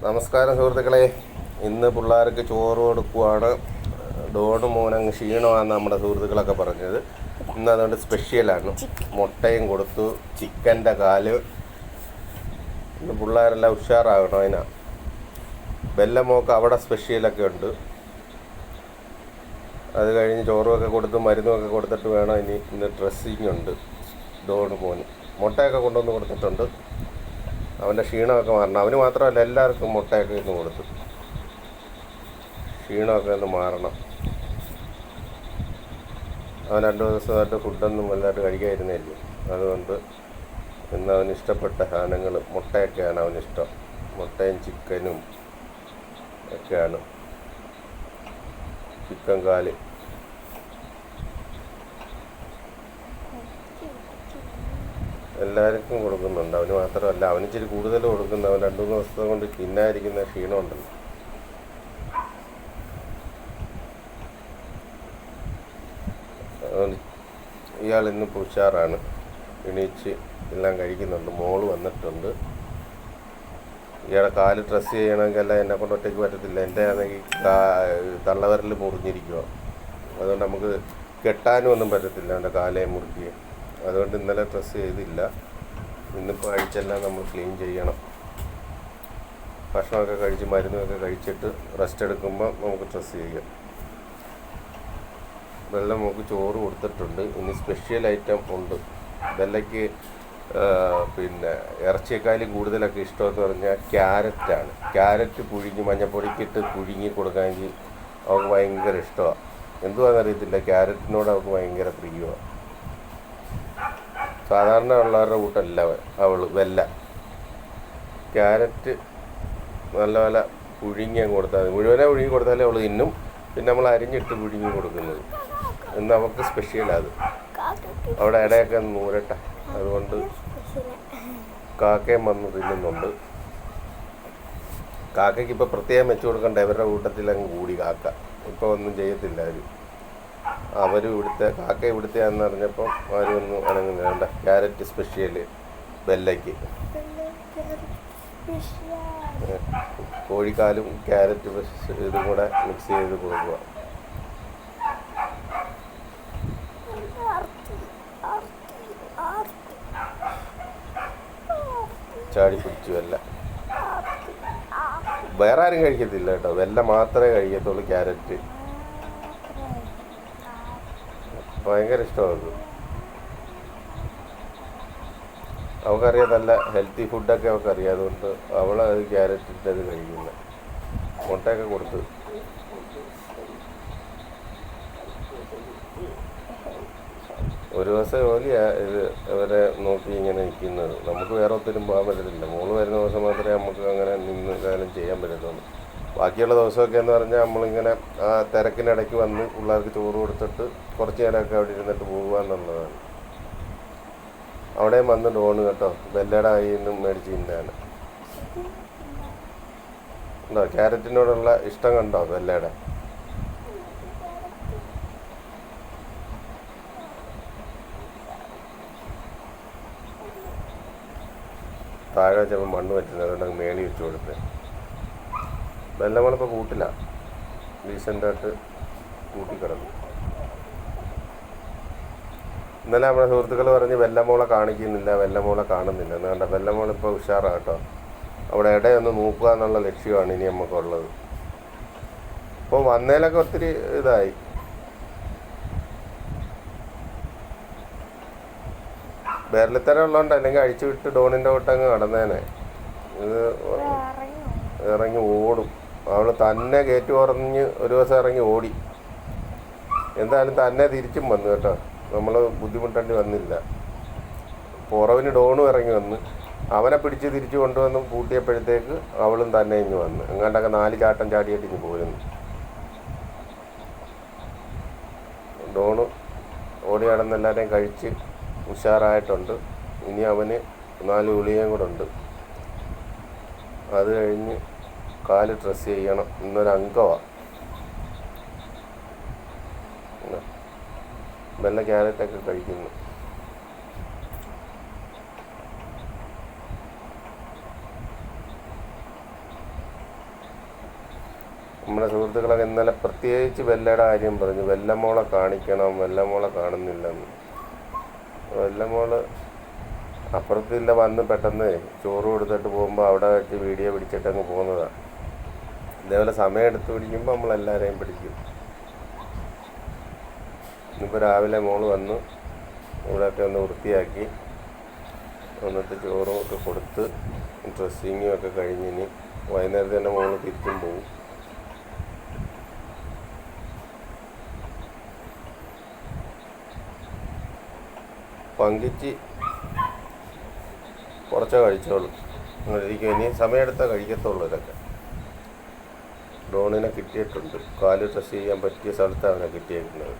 നമസ്കാരം സുഹൃത്തുക്കളെ. ഇന്ന് പിള്ളേർക്ക് ചോറ് കൊടുക്കുവാണ്. ഡോണ് മോനങ്ങ് ക്ഷീണമാണെന്ന് നമ്മുടെ സുഹൃത്തുക്കളൊക്കെ പറഞ്ഞത്. ഇന്ന് അതുകൊണ്ട് സ്പെഷ്യലാണ്. മുട്ടയും കൊടുത്തു, ചിക്കൻ്റെ കാല്. ഇന്ന് പിള്ളേരെല്ലാം ഉഷാറാകണം. അതിനാ വെല്ലമോക്ക് അവിടെ സ്പെഷ്യലൊക്കെ ഉണ്ട്. അത് കഴിഞ്ഞ് ചോറുമൊക്കെ കൊടുത്ത് മരുന്നുമൊക്കെ കൊടുത്തിട്ട് വേണം ഇന്ന് ഡ്രസ്സിങ് ഉണ്ട്. ഡോണ് മോന് മുട്ടയൊക്കെ കൊണ്ടുവന്ന് കൊടുത്തിട്ടുണ്ട്. അവൻ്റെ ക്ഷീണമൊക്കെ മാറണം. അവന് മാത്രമല്ല എല്ലാവർക്കും മുട്ടയൊക്കെ ഇന്ന് കൊടുത്തു. ക്ഷീണമൊക്കെ ഒന്ന് മാറണം. അവൻ 2 ദിവസമായിട്ട് ഫുഡൊന്നും വലുതായിട്ട് കഴിക്കാതിരുന്നില്ല. അതുകൊണ്ട് ഇന്ന് അവന് ഇഷ്ടപ്പെട്ട സാധനങ്ങൾ മുട്ടയൊക്കെയാണ് അവനിഷ്ടം. മുട്ടയും ചിക്കനും ഒക്കെയാണ്. ചിക്കൻ കാല് എല്ലാവർക്കും കൊടുക്കുന്നുണ്ട്. അവന് മാത്രമല്ല, അവന് ഇച്ചിരി കൂടുതൽ കൊടുക്കുന്നു. അവൻ 2-3 ദിവസം കൊണ്ട് തിന്നായിരിക്കുന്ന ക്ഷീണമുണ്ടല്ലോ. ഇയാൾ ഇന്ന് ഉഷാറാണ്. എണീച്ച് എല്ലാം കഴിക്കുന്നുണ്ട്. മോള് വന്നിട്ടുണ്ട്. ഇയാളെ കാല് ഡ്രസ്സ് ചെയ്യണമെങ്കിൽ എല്ലാം എന്നെ കൊണ്ട് ഒറ്റയ്ക്ക് പറ്റത്തില്ല. എൻ്റെ ആണെങ്കിൽ തള്ളവിരൽ മുറിഞ്ഞിരിക്കുക. അതുകൊണ്ട് നമുക്ക് കെട്ടാനും ഒന്നും പറ്റത്തില്ല. എൻ്റെ കാലയെ മുറുക്കി. അതുകൊണ്ട് ഇന്നലെ ഡ്രസ്സ് ചെയ്തില്ല. ഇന്നിപ്പോൾ അഴിച്ചെല്ലാം നമ്മൾ ക്ലീൻ ചെയ്യണം. ഭക്ഷണമൊക്കെ കഴിച്ച് മരുന്നൊക്കെ കഴിച്ചിട്ട് റെസ്റ്റ് എടുക്കുമ്പോൾ നമുക്ക് ഡ്രസ്സ് ചെയ്യാം. വെള്ളം നമുക്ക് ചോറ് കൊടുത്തിട്ടുണ്ട്. ഇനി സ്പെഷ്യൽ ഐറ്റം ഉണ്ട്. വെള്ളയ്ക്ക് പിന്നെ ഇറച്ചിയേക്കാളും കൂടുതലൊക്കെ ഇഷ്ടമെന്ന് പറഞ്ഞാൽ ക്യാരറ്റാണ്. ക്യാരറ്റ് പുഴുങ്ങി മഞ്ഞപ്പൊടിക്കിട്ട് പുഴുങ്ങി കൊടുക്കാമെങ്കിൽ അവൾക്ക് ഭയങ്കര ഇഷ്ടമാണ്. എന്തുവാണെന്നറിയത്തില്ല, ക്യാരറ്റിനോട് അവൾക്ക് ഭയങ്കര പ്രിയമാണ്. സാധാരണ ഉള്ളവരുടെ കൂട്ടല്ല അവൾ. ക്യാരറ്റ് നല്ല പുഴുങ്ങി കൊടുത്താൽ മതി. മുഴുവനെ പുഴുങ്ങി കൊടുത്താലേ അവൾ തിന്നും. പിന്നെ നമ്മൾ അരിഞ്ഞിട്ട് പുഴുങ്ങി കൊടുക്കുന്നത് ഇന്ന് അവൾക്ക് സ്പെഷ്യലാണ്. അവിടെ ഇടയൊക്കെ നൂരട്ടെ. അതുകൊണ്ട് കാക്കയും വന്ന് തിന്നുന്നുണ്ട്. കാക്കയ്ക്ക് ഇപ്പോൾ പ്രത്യേകം വെച്ച് കൊടുക്കണ്ട. ഇവരുടെ കൂട്ടത്തിലങ്ങ് കൂടി കാക്ക. ഇപ്പോൾ ഒന്നും ചെയ്യത്തില്ല അവരും കാക്ക ഇവിടുത്തെയാണെന്ന് അറിഞ്ഞപ്പോൾ ആരും ഒന്നും അനങ്ങുന്നില്ല. വേണ്ട, ക്യാരറ്റ് സ്പെഷ്യൽ വെല്ലയ്ക്ക്. കോഴിക്കാലും ക്യാരറ്റ് ഇതും കൂടെ മിക്സ് ചെയ്ത് കൊടുക്കുക. ചാടി പിടിച്ചു വെല്ല. വേറെ ആരും കഴിക്കത്തില്ല കേട്ടോ. വെല്ല മാത്രമേ കഴിക്കത്തുള്ളൂ. ക്യാരറ്റ് ഭയങ്കര ഇഷ്ടമാണ്. അവൾക്കറിയാം നല്ല ഹെൽത്തി ഫുഡൊക്കെ അവൾക്കറിയാം. അതുകൊണ്ട് അവളത് ക്യാരറ്റിൻ്റെത് കഴിക്കുന്നത്. മുട്ടയൊക്കെ കൊടുത്ത് ഒരു ദിവസം ജോലിയാണ് ഇത്. അവരെ നോക്കി ഇങ്ങനെ നിൽക്കുന്നത്. നമുക്ക് വേറെ ഒത്തിരി പോകാൻ പറ്റത്തില്ല. മോള് വരുന്ന ദിവസം മാത്രമേ നമുക്ക് അങ്ങനെ നിന്ന് കാലം ചെയ്യാൻ പറ്റത്തുള്ളൂ. ബാക്കിയുള്ള ദിവസമൊക്കെ എന്ന് പറഞ്ഞാൽ നമ്മളിങ്ങനെ ആ തിരക്കിനിടയ്ക്ക് വന്ന് പിള്ളേർക്ക് ചോറ് കൊടുത്തിട്ട് കുറച്ച് നേരമൊക്കെ അവിടെ ഇരുന്നിട്ട് പോകുക എന്നുള്ളതാണ്. അവിടെയും വന്ന് ഡോണ് കേട്ടോ ബെല്ലയുടെ കയ്യിൽ നിന്നും മേടിച്ച് തിന്നാണ്. ഉണ്ടോ ക്യാരറ്റിനോടുള്ള ഇഷ്ടം കണ്ടോ ബെല്ലയുടെ? താഴെ വെച്ചപ്പോൾ മണ്ണ് പറ്റുന്നത്. അതുകൊണ്ട് മേളി വെച്ച് കൊടുത്ത് വെല്ലമോളിപ്പോൾ കൂട്ടില്ല. ഡീസൻ്റായിട്ട് കൂട്ടിക്കിടന്നു. ഇന്നലെ നമ്മുടെ സുഹൃത്തുക്കൾ പറഞ്ഞ് വെല്ലമോളെ കാണിക്കുന്നില്ല, വെല്ലമോളെ കാണുന്നില്ല. എന്നുകൊണ്ട് വെല്ലമോളിപ്പോൾ ഉഷാറാണ് കേട്ടോ. അവിടെ ഇടയൊന്ന് നോക്കുക എന്നുള്ള ലക്ഷ്യമാണ് ഇനി നമുക്കുള്ളത്. ഇപ്പോൾ വന്നതിലൊക്കെ ഒത്തിരി ഇതായി. വിരലിത്തരം ഉള്ളതുകൊണ്ട് അല്ലെങ്കിൽ അഴിച്ചു വിട്ട് ഡോണിൻ്റെ വിട്ടങ്ങ് കടന്നേനെ. ഇത് ഇറങ്ങി ഓടും. അവൾ തന്നെ ഗേറ്റ് തുറഞ്ഞ് ഒരു ദിവസം ഇറങ്ങി ഓടി. എന്തായാലും തന്നെ തിരിച്ചും വന്നു കേട്ടോ. നമ്മൾ ബുദ്ധിമുട്ടേണ്ടി വന്നില്ല. പുറവിന് ഡോണും ഇറങ്ങി വന്ന് അവനെ പിടിച്ച് തിരിച്ചു കൊണ്ടുവന്ന് പൂട്ടിയപ്പോഴത്തേക്ക് അവളും തന്നെ ഇങ്ങ് വന്ന് എങ്ങാണ്ടൊക്കെ 4 ചാട്ടം ചാടിയിട്ട് ഇങ്ങ് പോരുന്നു. ഡോണ് ഓടി നടന്ന് എല്ലാവരെയും കഴിച്ച് ഉഷാറായിട്ടുണ്ട്. ഇനി അവന് 4 ഗുളികയും കൂടെ ഉണ്ട്. അത് കഴിഞ്ഞ് കാല് ഡ്രസ്സ് ചെയ്യണം. ഇന്നൊരു അംഗമാണ്. വെള്ള ക്യാരറ്റൊക്കെ കഴിക്കുന്നു. നമ്മുടെ സുഹൃത്തുക്കളൊക്കെ ഇന്നലെ പ്രത്യേകിച്ച് വെല്ലയുടെ കാര്യം പറഞ്ഞു. വെല്ലമോളെ കാണിക്കണം, വെല്ലമോളെ കാണുന്നില്ലെന്ന്. വെല്ലമോള് അപ്പുറത്തില്ല വന്ന് പെട്ടെന്ന് ചോറ് കൊടുത്തിട്ട് പോകുമ്പോൾ അവിടെ വെച്ച് വീഡിയോ പിടിച്ചിട്ടങ്ങ് പോകുന്നതാണ്. ഇതേപോലെ സമയം എടുത്ത് പിടിക്കുമ്പോൾ നമ്മളെല്ലാവരെയും പിടിക്കും. ഇന്നിപ്പോൾ രാവിലെ മോള് വന്ന് ഇവിടെയൊക്കെ ഒന്ന് വൃത്തിയാക്കി എന്നിട്ട് ചോറും ഒക്കെ കൊടുത്ത് ഡ്രസ്സിങ്ങും ഒക്കെ കഴിഞ്ഞിനി വൈകുന്നേരത്തെ തന്നെ മോള് തിരിച്ചും പോകും. പങ്കിച്ച് കുറച്ചേ കഴിച്ചോളൂ. ഇരിക്കും, ഇനി സമയമെടുത്താൽ കഴിക്കത്തുള്ളൂ. ഇതൊക്കെ ഡോണിനെ കിട്ടിയിട്ടുണ്ട്. കാല് ഡ്രസ് ചെയ്യാൻ പറ്റിയ സ്ഥലത്താണ് അവനെ കിട്ടിയിരിക്കുന്നത്.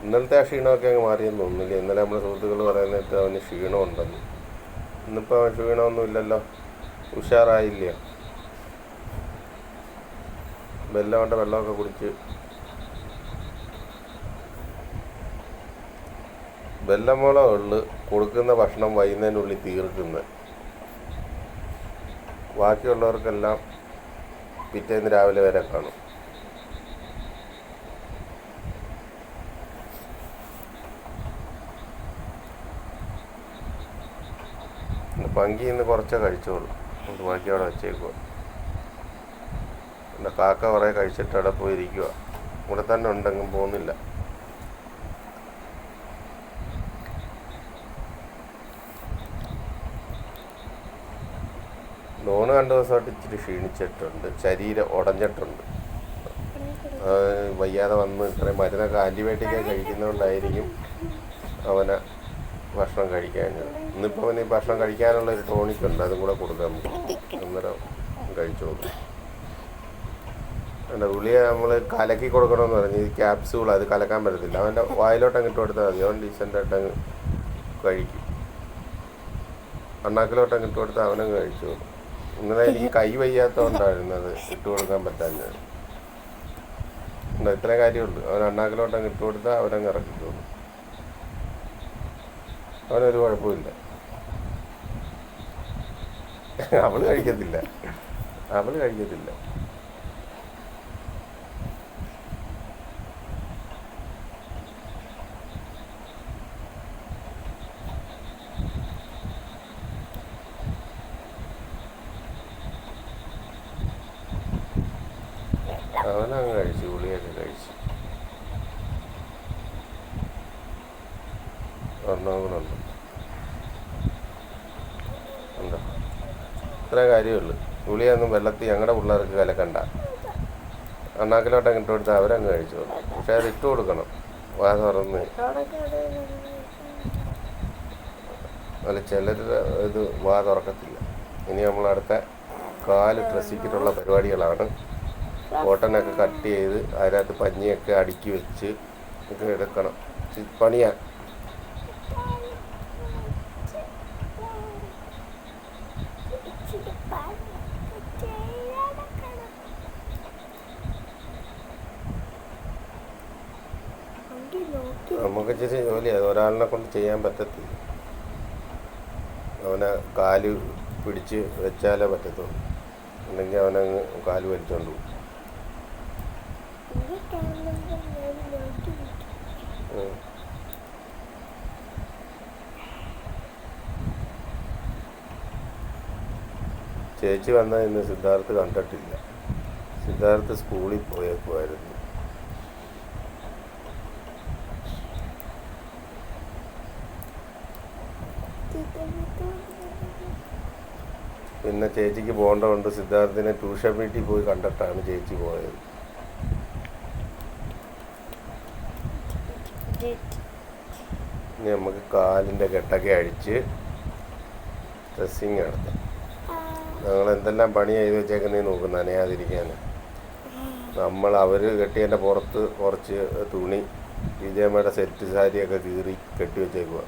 ഇന്നലത്തെ ആ ക്ഷീണമൊക്കെ അങ്ങ് മാറിയെന്ന് തോന്നുന്നില്ല. ഇന്നലെ നമ്മുടെ സുഹൃത്തുക്കൾ പറയുന്നിട്ട് അവന് ക്ഷീണമുണ്ടെന്ന്. ഇന്നിപ്പോൾ അവൻ ക്ഷീണമൊന്നും ഇല്ലല്ലോ, ഉഷാറായില്ല. വെള്ളമൊക്കെ കുടിച്ച് വെല്ലമോളെ ഉള്ളു കൊടുക്കുന്ന ഭക്ഷണം വൈകുന്നതിനുള്ളിൽ തീർക്കുന്നത്. ബാക്കിയുള്ളവർക്കെല്ലാം പിറ്റേന്ന് രാവിലെ വരെ കാണും. പങ്കി ഇന്ന് കുറച്ചേ കഴിച്ചോളൂ, ബാക്കി അവിടെ വെച്ചേക്കുക. പിന്നെ കാക്ക കുറേ കഴിച്ചിട്ട് അവിടെ പോയി ഇരിക്കുക. ഇവിടെ തന്നെ ഉണ്ടെങ്കിൽ പോകുന്നില്ല. ഡോണ് 2 ദിവസമായിട്ട് ഇച്ചിരി ക്ഷീണിച്ചിട്ടുണ്ട്, ശരീരം ഉടഞ്ഞിട്ടുണ്ട്. വയ്യാതെ വന്ന് ഇത്രയും മരുന്നൊക്കെ ആൻറ്റിബയോട്ടിക്കൊക്കെ കഴിക്കുന്നതുകൊണ്ടായിരിക്കും അവനെ ഭക്ഷണം കഴിക്കാഞ്ഞത്. ഇന്നിപ്പോൾ അവന് ഭക്ഷണം കഴിക്കാനുള്ള ഒരു ടോണിക്കുണ്ട്, അതും കൂടെ കൊടുക്കാൻ അന്നേരം കഴിച്ചോളൂ. അല്ല, ഗുളിക നമ്മൾ കലക്കി കൊടുക്കണമെന്ന് പറഞ്ഞു. ഈ ക്യാപ്സ്യൂൾ അത് കലക്കാൻ പറ്റത്തില്ല. അവൻ്റെ വായിലോട്ടങ്ങ് ഇട്ട് കൊടുത്താൽ മതി, അവൻ ഡീസൻ്റായിട്ടങ്ങ് കഴിക്കും. അണ്ണാക്കിലോട്ടങ്ങ് ഇട്ട് കൊടുത്താൽ അവനങ്ങ് കഴിച്ചോളൂ. ഇന്നലെ എനിക്ക് കൈ വയ്യാത്തതുകൊണ്ടായിരുന്നു അത് ഇട്ട് കൊടുക്കാൻ പറ്റാഞ്ഞത്. ഇത്രേ കാര്യമുള്ളൂ. അവൻ അണ്ണാക്കിലോട്ടങ്ങ് ഇട്ട് കൊടുത്താൽ അവനങ്ങ് ഇറക്കിക്കോളൂ. അവനൊരു കുഴപ്പമില്ല. അവള് കഴിക്കത്തില്ല. അവനങ്ങ് കഴിച്ചു, ഗുളിയൊക്കെ കഴിച്ചു. ഒരെണ്ണമുണ്ട്. എന്താ ഇത്രേ കാര്യമുള്ളൂ. ഗുളിയൊന്നും വെള്ളത്തിൽ ഞങ്ങളുടെ പിള്ളേർക്ക് കലക്കണ്ട. അണ്ണാക്കിലോട്ടങ്ങ് ഇട്ട് കൊടുത്താൽ അവരങ്ങ് കഴിച്ചോളൂ. പക്ഷെ അത് ഇട്ട് കൊടുക്കണം, വാ തുറന്ന്. അല്ല, ചിലർ ഇത് വാ തുറക്കത്തില്ല. ഇനി നമ്മളടുത്ത കാല് ഡ്രസ്സിങ്ങിട്ടുള്ള പരിപാടികളാണ്. കോട്ടനൊക്കെ കട്ട് ചെയ്ത് അതിനകത്ത് പഞ്ഞിയൊക്കെ അടുക്കി വെച്ച് ഒക്കെ എടുക്കണം. പണിയാ. നമുക്ക് ഇച്ചിരി ജോലിയാണ്, ഒരാളിനെ കൊണ്ട് ചെയ്യാൻ പറ്റത്തില്ല. അവനെ കാല് പിടിച്ച് വെച്ചാലേ പറ്റത്തുള്ളൂ, അല്ലെങ്കിൽ അവനങ്ങ് കാല് വലിച്ചോണ്ട് പോകും. ചേച്ചി വന്നാൽ ഇന്ന് സിദ്ധാർത്ഥ് കണ്ടിട്ടില്ല. സിദ്ധാർത്ഥ് സ്കൂളിൽ പോയേക്കുമായിരുന്നു. പിന്നെ ചേച്ചിക്ക് പോകേണ്ടതുകൊണ്ട് സിദ്ധാർത്ഥിനെ ട്യൂഷൻ വീട്ടിൽ പോയി കണ്ടിട്ടാണ് ചേച്ചി പോയത്. ഇനി നമുക്ക് കാലിൻ്റെ കെട്ടൊക്കെ അഴിച്ച് ഡ്രസ്സിങ് നടത്താം. ഞങ്ങൾ എന്തെല്ലാം പണി ചെയ്ത് വെച്ചേക്കുന്നേ നോക്കും നനയാതിരിക്കാൻ. അവർ കെട്ടിയതിൻ്റെ പുറത്ത് കുറച്ച് തുണി വിജയമ്മയുടെ സെറ്റ് സാരിയൊക്കെ കീറി കെട്ടി വെച്ചേക്കുക.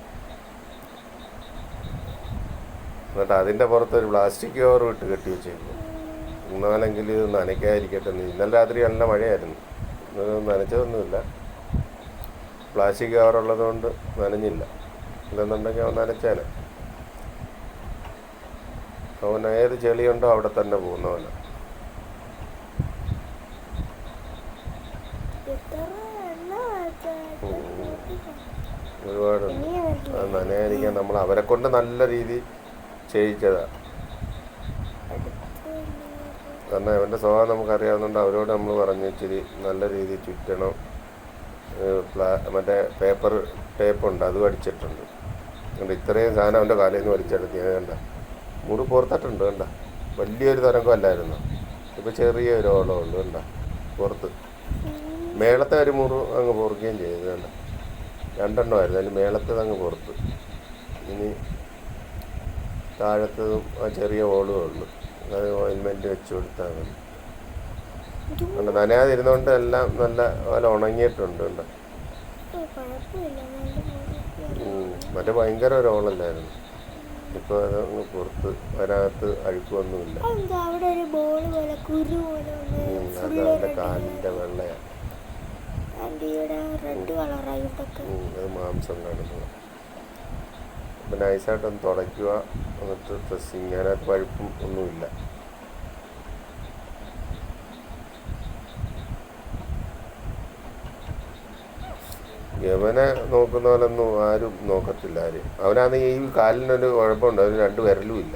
എന്നിട്ട് അതിൻ്റെ പുറത്തൊരു പ്ലാസ്റ്റിക് കവർ ഇട്ട് കെട്ടി വെച്ചേക്കുക. എന്നാലെങ്കിൽ ഇത് നനയ്ക്കാതിരിക്കട്ടെ. ഇന്നലെ രാത്രി നല്ല മഴയായിരുന്നു, നനച്ചതൊന്നുമില്ല. പ്ലാസ്റ്റിക് കവറുള്ളത് കൊണ്ട് നനഞ്ഞില്ല. ഇല്ലെന്നുണ്ടെങ്കിൽ അവൻ നനച്ചേനെ. അവൻ ഏത് ചെളിയുണ്ടോ അവിടെ തന്നെ പോകുന്നവന്. ഒരുപാടുണ്ട്. അത് നനയാതിരിക്കാൻ നമ്മൾ അവരെ കൊണ്ട് നല്ല രീതി ചെയ്യിച്ചതാണ്. കാരണം അവൻ്റെ സ്വഭാവം നമുക്കറിയാവുന്നതുകൊണ്ട് അവരോട് നമ്മൾ പറഞ്ഞു ഇച്ചിരി നല്ല രീതിയിൽ ചുറ്റണം. മറ്റേ പേപ്പർ ടേപ്പുണ്ട്, അതും അടിച്ചിട്ടുണ്ട്. അതുകൊണ്ട് ഇത്രയും സാധനം അവൻ്റെ കാലിൽ നിന്ന് വലിച്ചെടുത്ത് കണ്ട മുറി പുറത്തിട്ടുണ്ട്. കണ്ട വലിയൊരു തരംഗമല്ലായിരുന്നു, ഇപ്പോൾ ചെറിയൊരു ഓളമുണ്ട്. കണ്ട പുറത്ത് മേളത്തെ ഒരു മുറി അങ്ങ് പൊറുക്കുകയും ചെയ്തു. കണ്ട രണ്ടെണ്ണമായിരുന്നു, അതിന് മേളത്തത് അങ്ങ് പുറത്ത്. ഇനി താഴത്തതും ആ ചെറിയ ഓളും ഉള്ളു. അത് ഓയിൽമെൻറ്റ് വെച്ച് കൊടുത്താൽ മതി. കണ്ട നനയാതിരുന്നോണ്ട് എല്ലാം നല്ല പോലെ ഉണങ്ങിയിട്ടുണ്ട്. കണ്ട മറ്റേ ഭയങ്കര ഒരു ഓളല്ലായിരുന്നു. ഇപ്പോൾ അതങ്ങ് പുറത്ത് അതിനകത്ത് അഴുക്കൊന്നുമില്ല. അത് അവൻ്റെ കാലിൻ്റെ വെള്ളയാണ്. അത് മാംസം കാണുന്നത്. അപ്പം നൈസായിട്ടൊന്ന് തുടയ്ക്കുക, എന്നിട്ട് ഡ്രസ്സിങ്. അതിനകത്ത് പഴുപ്പും ഒന്നുമില്ല. യവനെ നോക്കുന്ന പോലൊന്നും ആരും നോക്കത്തില്ല. ആരും അവനാണെങ്കിൽ ഈ കാലിനൊരു കുഴപ്പമുണ്ട്, അവന് 2 വിരലും ഇല്ല.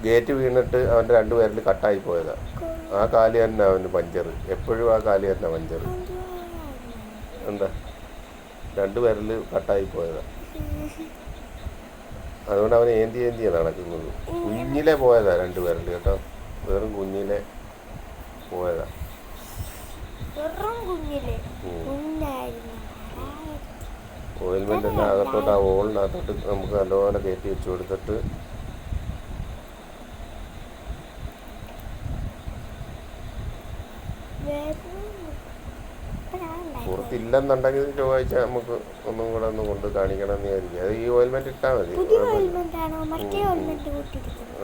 ഗേറ്റ് വീണിട്ട് അവൻ്റെ 2 വിരൽ കട്ടായി പോയതാണ്. ആ കാല് തന്നെ അവന് പഞ്ചർ, എപ്പോഴും ആ കാല് തന്നെ പഞ്ചർ. എന്താ 2 വിരൽ കട്ടായി പോയതാണ്. അതുകൊണ്ട് അവൻ ഏന്തിയാണ് നടക്കുന്നത്. കുഞ്ഞിലെ പോയതാണ് 2 വിരൽ കേട്ടോ, വെറും കുഞ്ഞിലെ പോയതാണ്. ഓയിൽമെൻ്റ് എല്ലാം അകത്തോട്ട് ആ ഓളിനകത്തോട്ട് നമുക്ക് നല്ലപോലെ കയറ്റി വെച്ച് കൊടുത്തിട്ട് പുറത്തില്ലെന്നുണ്ടെങ്കിൽ ചൊവ്വാഴ്ച നമുക്ക് ഒന്നും കൂടെ ഒന്ന് കൊണ്ട് കാണിക്കണം എന്ന് വിചാരിക്കും. അത് ഈ ഓയിൽമെൻറ്റ് ഇട്ടാൽ മതി.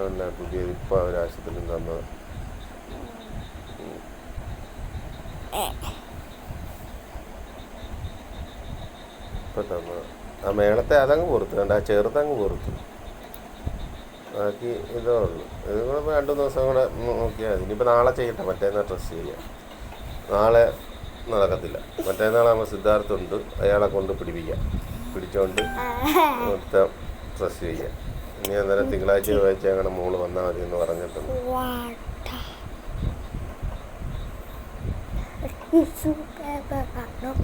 അല്ല, പുതിയത് ഇപ്പോൾ ഒരാശുപത്രിയിൽ തന്നത്. ഇപ്പം തന്നത് ആ മേളത്തെ അതങ്ങ് പുറത്ത് കണ്ട, ആ ചെറുതങ്ങ് പുറത്ത്. ബാക്കി ഇതേ ഉള്ളൂ. ഇത് കൂടെ 2 ദിവസം കൂടെ നോക്കിയാൽ മതി. ഇനിയിപ്പോൾ നാളെ ചെയ്യട്ടെ, മറ്റേന്നാൾ ഡ്രസ്സ് ചെയ്യാം. നാളെ നടക്കത്തില്ല. മറ്റേന്നാളാകുമ്പോൾ സിദ്ധാർത്ഥുണ്ട്, അയാളെ കൊണ്ട് പിടിച്ചോണ്ട് മൊത്തം ഡ്രസ്സ് ചെയ്യാം. ഇനി അന്നേരം തിങ്കളാഴ്ച ചൊവ്വാഴ്ച അങ്ങനെ മോള് വന്നാൽ മതി എന്ന് പറഞ്ഞിട്ടുണ്ട്.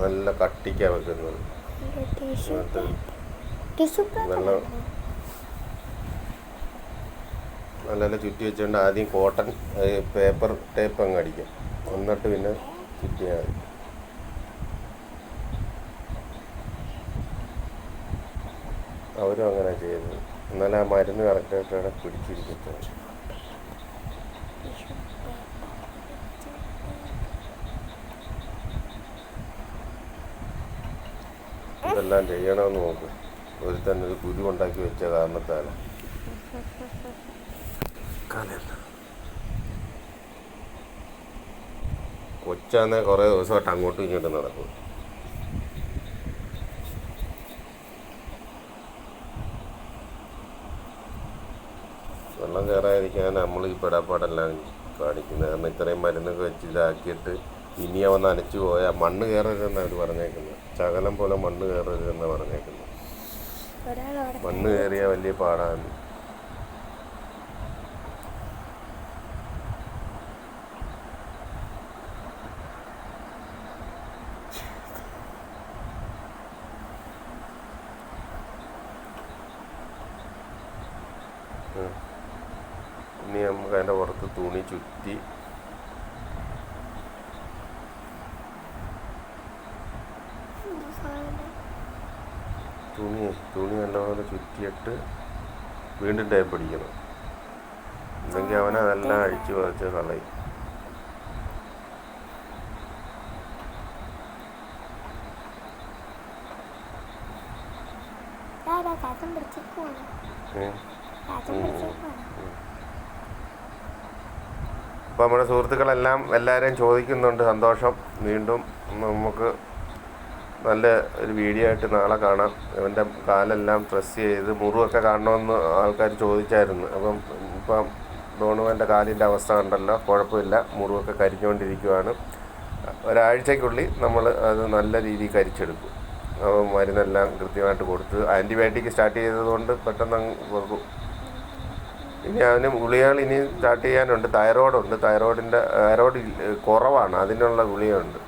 നല്ല കട്ടിക്കാണ് വെക്കുന്നത്. വെള്ളം നല്ല ചുറ്റി വെച്ചുകൊണ്ട് ആദ്യം കോട്ടൺ പേപ്പർ ടേപ്പ് അങ്ങ് അടിക്കും, എന്നിട്ട് പിന്നെ ചുറ്റിയാൽ മതി. അവരും അങ്ങനെ ചെയ്യുന്നത്. എന്നാലും ആ മരുന്ന് കറക്റ്റായിട്ട് അവിടെ പിടിച്ചിരിക്കത്തുള്ളൂ. ഇതെല്ലാം ചെയ്യണമെന്ന് നോക്കും. ഒരു തന്നെ ഒരു കുരു ഉണ്ടാക്കി വെച്ച കാരണത്താൽ കൊച്ചാന്നെ കുറേ ദിവസമായിട്ട് അങ്ങോട്ടും ഇങ്ങോട്ടും നടക്കും. വെള്ളം കയറാതിരിക്കാൻ നമ്മൾ ഈ പെടാപ്പാടെല്ലാം കാണിക്കുന്നത്. കാരണം ഇത്രയും മരുന്നൊക്കെ വെച്ച് ഇതാക്കിയിട്ട് ഇനി അവൻ നനച്ചു പോയാൽ മണ്ണ് കയറരുതെന്നാണ് അവർ പറഞ്ഞേക്കുന്നത്. ശകലം പോലെ മണ്ണ് കയറരുതെന്നാണ് പറഞ്ഞേക്കുന്നത്. മണ്ണ് കയറിയാൽ വലിയ പാടാണ്. ഇനി നമുക്ക് അതിൻ്റെ പുറത്ത് തുണി ചുറ്റി തുണി നല്ലപോലെ ചുറ്റിയിട്ട് വീണ്ടും ടേപ്പ് അടിക്കണം. അല്ലെങ്കിൽ അവനെ അതെല്ലാം അഴിച്ച് പറിച്ച് കളയും. അപ്പോൾ നമ്മുടെ സുഹൃത്തുക്കളെല്ലാം എല്ലാവരെയും ചോദിക്കുന്നുണ്ട്. സന്തോഷം. വീണ്ടും നമുക്ക് നല്ല ഒരു വീഡിയോ ആയിട്ട് നാളെ കാണാം. ഇവൻ്റെ കാലെല്ലാം പ്രസ് ചെയ്ത് മുറിവൊക്കെ കാണണമെന്ന് ആൾക്കാർ ചോദിച്ചായിരുന്നു. ഇപ്പം ഡോണുവിൻ്റെ കാലിൻ്റെ അവസ്ഥ കണ്ടല്ലോ, കുഴപ്പമില്ല, മുറിവൊക്കെ കരിഞ്ഞുകൊണ്ടിരിക്കുവാണ്. ഒരാഴ്ചയ്ക്കുള്ളിൽ നമ്മൾ അത് നല്ല രീതിയിൽ കരിച്ചെടുക്കും. മരുന്നെല്ലാം കൃത്യമായിട്ട് കൊടുത്ത് ആൻറ്റിബയോട്ടിക് സ്റ്റാർട്ട് ചെയ്തതുകൊണ്ട് പെട്ടെന്ന് അങ്ങ് കൊടുക്കും. ഇനി അവന് ഗുളികകൾ ഇനി സ്റ്റാർട്ട് ചെയ്യാനുണ്ട്. തൈറോയ്ഡ് കുറവാണ്, അതിനുള്ള ഗുളികയുണ്ട്.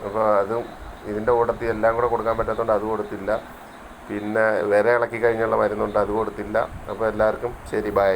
അപ്പോൾ അതും ഇതിൻ്റെ കൂട്ടത്തിൽ എല്ലാം കൂടെ കൊടുക്കാൻ പറ്റാത്തതുകൊണ്ട് അത് കൊടുത്തില്ല. പിന്നെ വിര ഇളക്കി കഴിഞ്ഞുള്ള മരുന്നുണ്ട്, അത് കൊടുത്തില്ല. അപ്പോൾ എല്ലാവർക്കും ശരി, ബൈ.